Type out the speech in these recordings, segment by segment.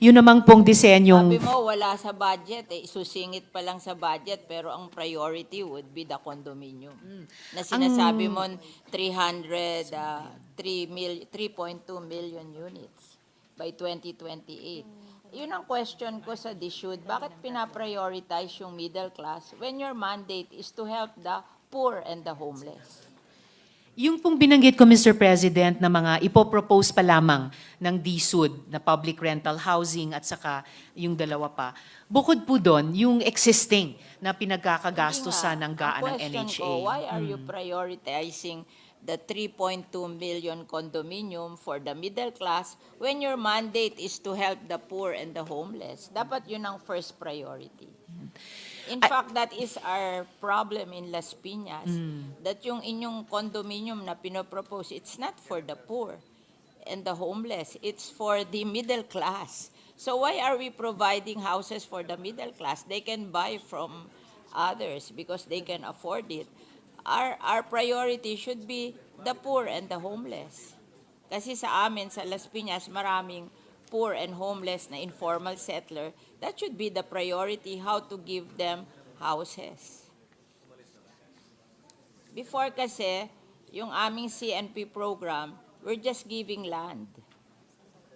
yun namang pong disenyong... Sabi mo, wala sa budget, isusingit pa lang sa budget, pero ang priority would be the condominium. Na sinasabi mo, 3.2 million units by 2028. Yun ang question ko sa DSUD, bakit pinaprioritize yung middle class when your mandate is to help the poor and the homeless? Yung pong binanggit ko, Mr. President, na mga ipopropose pa lamang ng DSUD na public rental housing at saka yung dalawa pa, bukod po doon, yung existing na pinagkakagastusan ng GAA ng Ang question NHA. ko, why are you prioritizing the 3.2 million condominium for the middle class when your mandate is to help the poor and the homeless? Dapat yun ang first priority. In fact, that is our problem in Las Piñas, that yung inyong condominium na pinopropose, it's not for the poor and the homeless, it's for the middle class. So why are we providing houses for the middle class? They can buy from others because they can afford it. Our priority should be the poor and the homeless. Kasi sa amin, sa Las Piñas, maraming poor and homeless na informal settler. That should be the priority, how to give them houses. Before kasi, yung aming CNP program, we're just giving land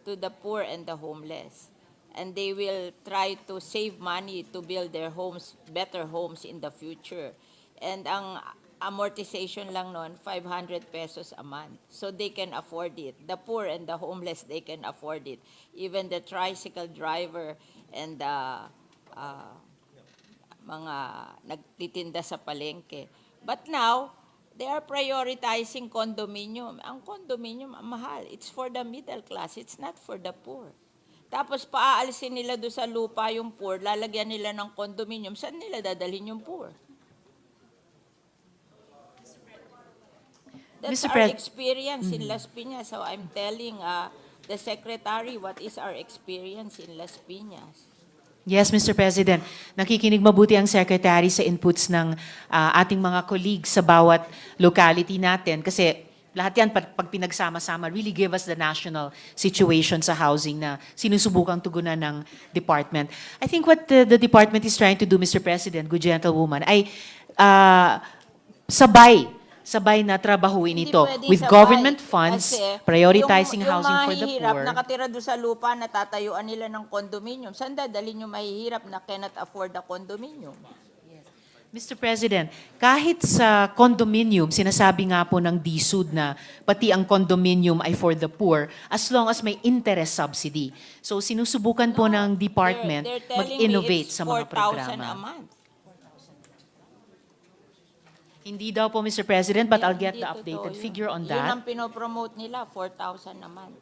to the poor and the homeless. And they will try to save money to build their homes, better homes in the future. And ang amortization lang nun, 500 pesos a month. So they can afford it. The poor and the homeless, they can afford it. Even the tricycle driver and the mga nagtitinda sa palengke. But now, they are prioritizing condominium. Ang condominium, mahal. It's for the middle class. It's not for the poor. Tapos paaalisin nila doon sa lupa yung poor, lalagyan nila ng condominium. Saan nila dadalhin yung poor? That's Mr. our Pres- experience in Las Piñas. So I'm telling the secretary what is our experience in Las Piñas. Yes, Mr. President. Nakikinig mabuti ang Secretary sa inputs ng ating mga colleagues sa bawat locality natin. Kasi lahat yan, pag pinagsama-sama, really give us the national situation sa housing na sinusubukang tugunan ng department. I think what the department is trying to do, Mr. President, good gentlewoman, ay sabay na trabahuin Hindi ito pwedeng with sabay. government funds, Kasi prioritizing yung housing for the mahihirap, poor. nakatira doon sa lupa, natatayuan nila ng condominium. Saan dadalhin yung mahihirap na cannot afford the condominium? Mr. President, kahit sa condominium, sinasabi nga po ng DSUD na pati ang condominium ay for the poor as long as may interest subsidy. So sinusubukan po ng department They're telling me mag-innovate it's sa mga 4,000 a programa. month. Hindi daw po, Mr. President, but I'll get Hindi the totoo updated yun. figure on Yun that. ang pinopromote nila, 4,000 a month.